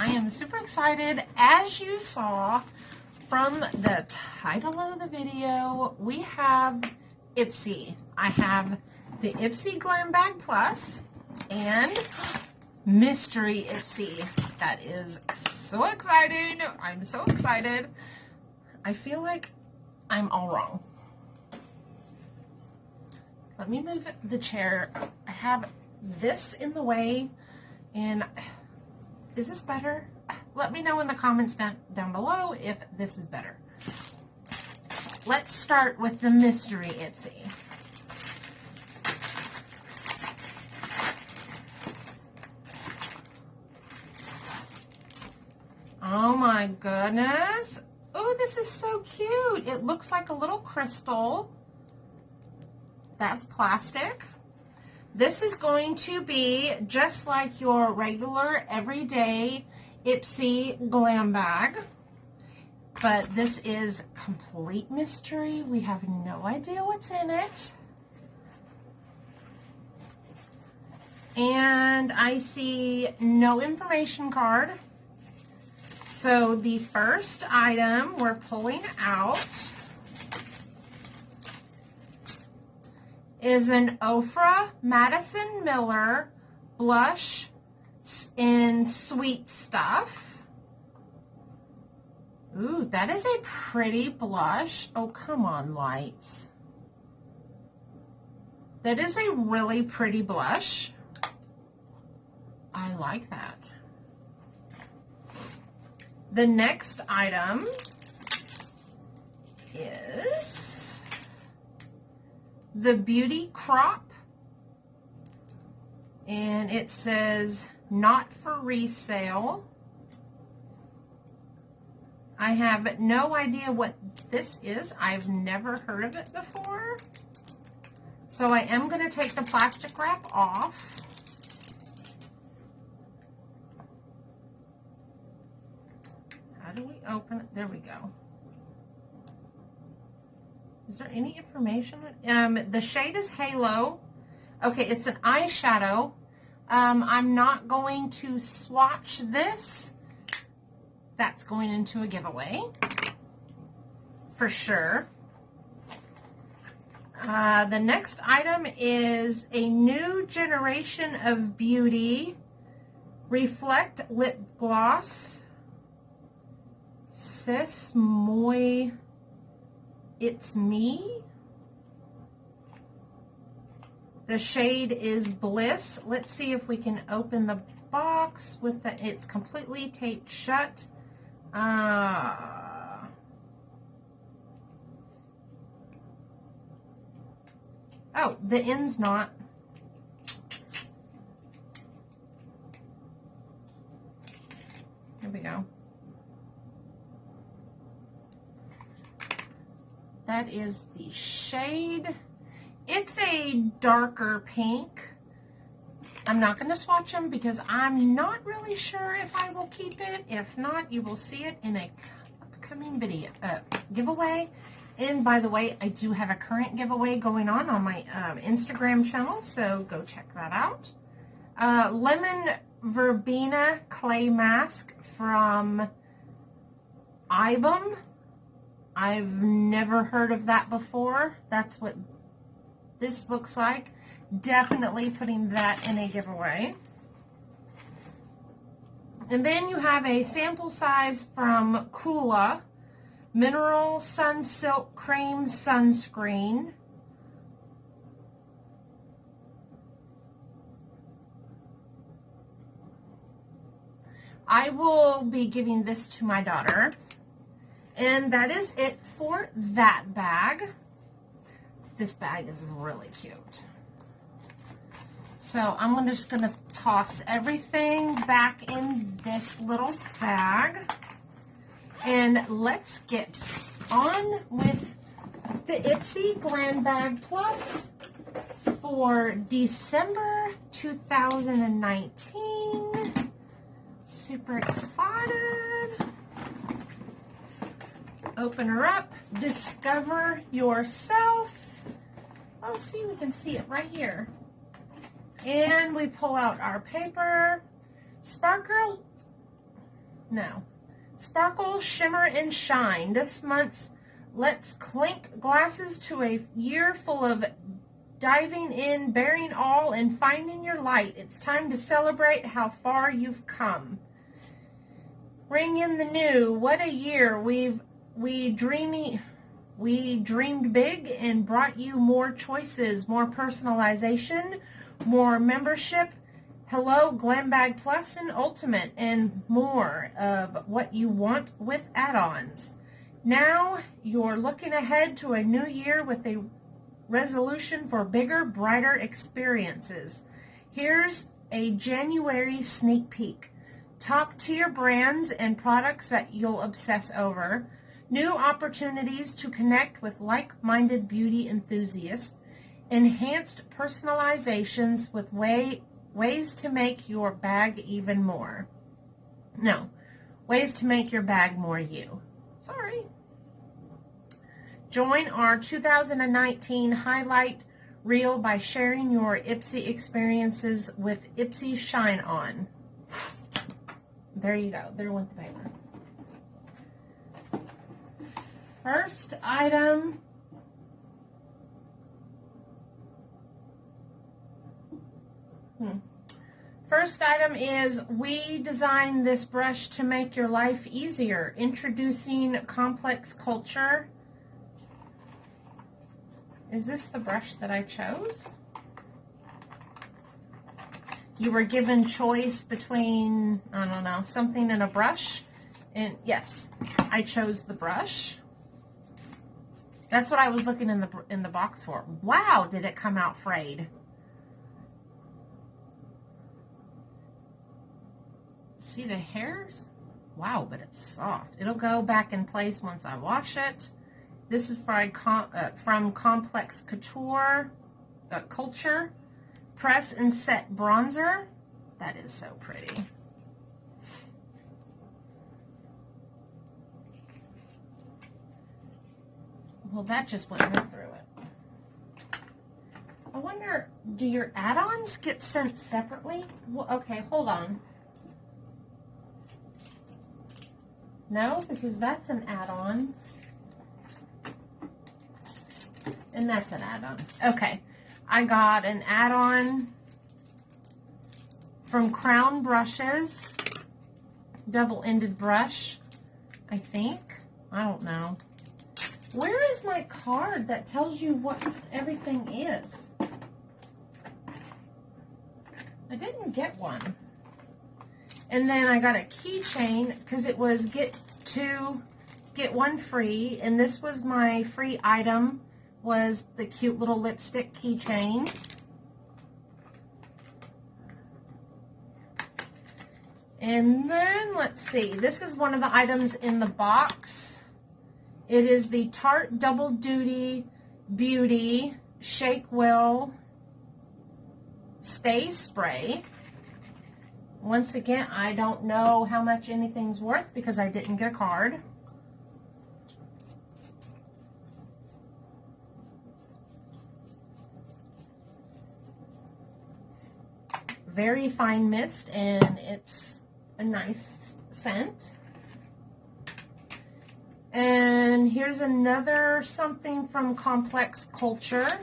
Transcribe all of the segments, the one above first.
I am super excited. As you saw from the title of the video, we have Ipsy. I have the Ipsy Glam Bag Plus and Mystery Ipsy. That is so exciting. I'm so excited. I feel like I'm all wrong. Let me move the chair. I have this in the way, and is this better? Let me know in the comments down below if this is better. Let's start with the Mystery Ipsy. Oh my goodness. Oh, this is so cute. It looks like a little crystal. That's plastic. This is going to be just like your regular everyday Ipsy Glam Bag. But this is complete mystery. We have no idea what's in it. And I see no information card. So the first item we're pulling out is an Ofra Madison Miller blush in Sweet Stuff. Ooh, that is a pretty blush. Oh, come on, lights. That is a really pretty blush. I like that. The next item is the Beauty Crop, and it says not for resale. I have no idea what this is. I've never heard of it before. So I am going to take the plastic wrap off. How do we open it? There we go. Is there any information? The shade is Halo. Okay, it's an eyeshadow. I'm not going to swatch this. That's going into a giveaway for sure. The next item is a new generation of beauty Reflect Lip Gloss. Sis Moi, It's Me. The shade is Bliss. Let's see if we can open the box with the, it's completely taped shut. Oh, the end's not. Here we go. That is the shade. It's a darker pink. I'm not going to swatch them because I'm not really sure if I will keep it. If not, you will see it in a upcoming video giveaway. And by the way, I do have a current giveaway going on my Instagram channel, so go check that out. Lemon Verbena Clay Mask from Ibum. I've never heard of that before. That's what this looks like. Definitely putting that in a giveaway. And then you have a sample size from Kula Mineral Sun Silk Cream Sunscreen. I will be giving this to my daughter. And that is it for that bag. This bag is really cute. So I'm just going to toss everything back in this little bag. And let's get on with the Ipsy Glam Bag Plus for December 2019. Super excited. Open her up. Discover yourself. Oh, see, we can see it right here. And we pull out our paper. Sparkle No. Sparkle, Shimmer, and Shine. This month's Let's Clink glasses to a year full of diving in, bearing all, and finding your light. It's time to celebrate how far you've come. Ring in the new. What a year. We dreamed big and brought you more choices, more personalization, more membership. Hello, Glam Bag Plus and Ultimate, and more of what you want with add-ons. Now you're looking ahead to a new year with a resolution for bigger, brighter experiences. Here's a January sneak peek. Top tier brands and products that you'll obsess over. New opportunities to connect with like-minded beauty enthusiasts. Enhanced personalizations with ways to make your bag even more. No, ways to make your bag more you. Sorry. Join our 2019 highlight reel by sharing your Ipsy experiences with Ipsy Shine On. There you go. There went the paper. First item. First item is, we designed this brush to make your life easier. Introducing Complex Culture. Is this the brush that I chose? You were given choice between, I don't know, something and a brush. And yes, I chose the brush. That's what I was looking in the box for. Wow, did it come out frayed. See the hairs? Wow, but it's soft. It'll go back in place once I wash it. This is from Complex Couture, Culture. Press and Set Bronzer. That is so pretty. Well, that just went right through it. I wonder, do your add-ons get sent separately? Well, okay, hold on. No, because that's an add-on. And that's an add-on. Okay. I got an add-on from Crown Brushes. Double-ended brush, I think. I don't know. Where is my card that tells you what everything is? I didn't get one. And then I got a keychain because it was get one free. And this was my free item, was the cute little lipstick keychain. And then, let's see, this is one of the items in the box. It is the Tarte Double Duty Beauty Shake Well Stay Spray. Once again, I don't know how much anything's worth because I didn't get a card. Very fine mist, and it's a nice scent. And here's another something from Complex Culture.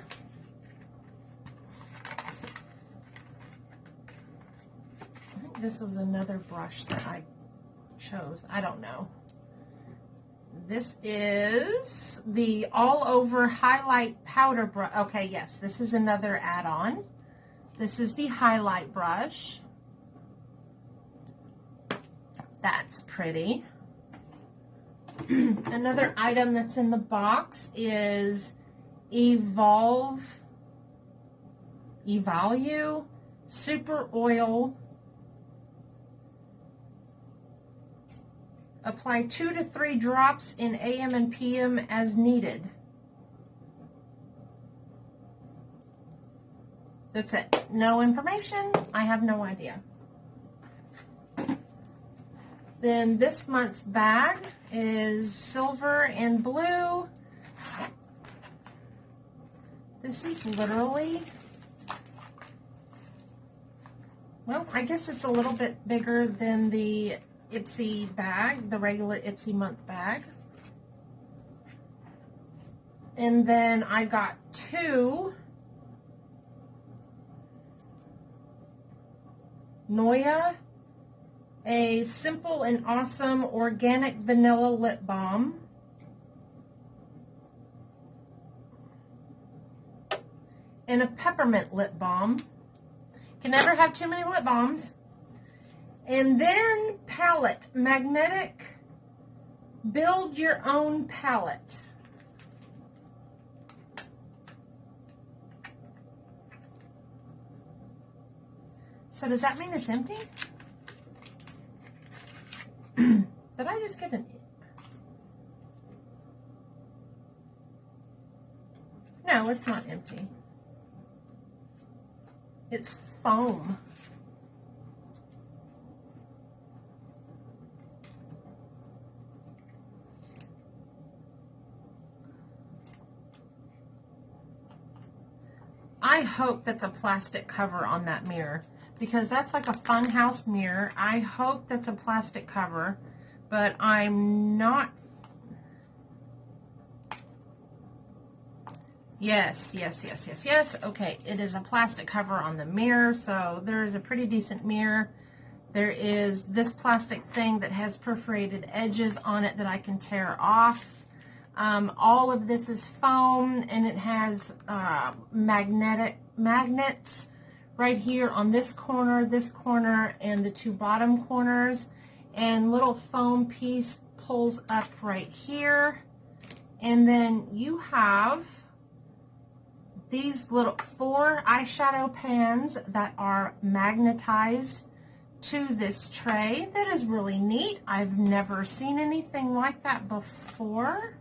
I think this is another brush that I chose. I don't know. This is the All Over Highlight Powder Brush. Okay, yes, this is another add-on. This is the highlight brush. That's pretty. Another item that's in the box is Evolue Super Oil. Apply 2 to 3 drops in AM and PM as needed. That's it. No information. I have no idea. Then this month's bag is silver and blue. This is literally, well, I guess it's a little bit bigger than the Ipsy bag, the regular Ipsy month bag. And then I got 2 Noya, a simple and awesome organic vanilla lip balm. And a peppermint lip balm. Can never have too many lip balms. And then palette, magnetic, build your own palette. So does that mean it's empty? Did I just get an... No, it's not empty. It's foam. I hope that's a plastic cover on that mirror, because that's like a funhouse mirror. I hope that's a plastic cover, but I'm not. Yes. Okay, it is a plastic cover on the mirror, so there is a pretty decent mirror. There is this plastic thing that has perforated edges on it that I can tear off. All of this is foam, and it has magnets right here on this corner, and the 2 bottom corners, and little foam piece pulls up right here. And then you have these little 4 eyeshadow pans that are magnetized to this tray. That is really neat. I've never seen anything like that before.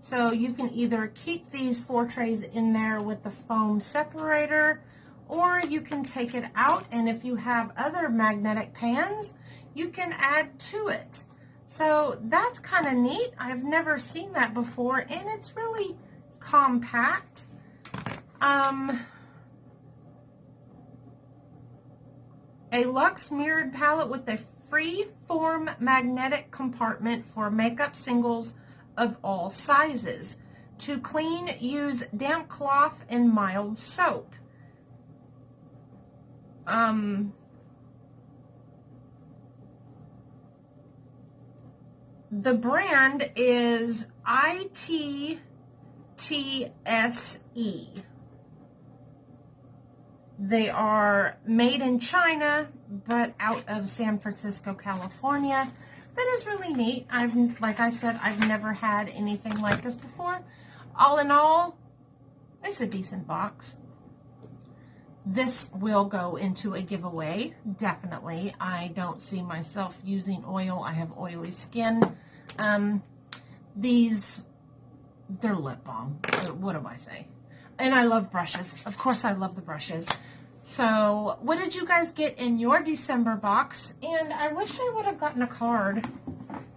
So you can either keep these 4 trays in there with the foam separator, or you can take it out, and if you have other magnetic pans, you can add to it. So that's kind of neat. I've never seen that before, and it's really compact. A luxe mirrored palette with a free form magnetic compartment for makeup singles of all sizes. To clean, use damp cloth and mild soap. The brand is ITTSE. They are made in China, but out of San Francisco, California. That is really neat. Like I said, I've never had anything like this before. All in all, it's a decent box. This will go into a giveaway, definitely. I don't see myself using oil. I have oily skin. They're lip balm. What do I say? And I love brushes. Of course I love the brushes. So, what did you guys get in your December box? And I wish I would have gotten a card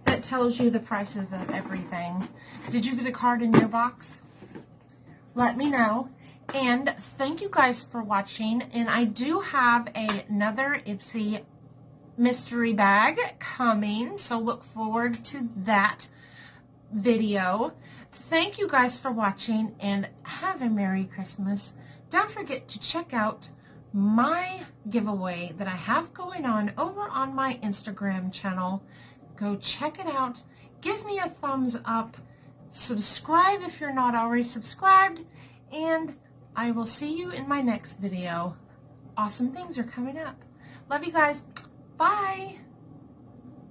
that tells you the prices of everything. Did you get a card in your box? Let me know. And thank you guys for watching. And I do have another Ipsy mystery bag coming, so look forward to that video. Thank you guys for watching, and have a Merry Christmas. Don't forget to check out my giveaway that I have going on over on my Instagram channel. Go check it out. Give me a thumbs up. Subscribe if you're not already subscribed, and I will see you in my next video. Awesome things are coming up. Love you guys. Bye.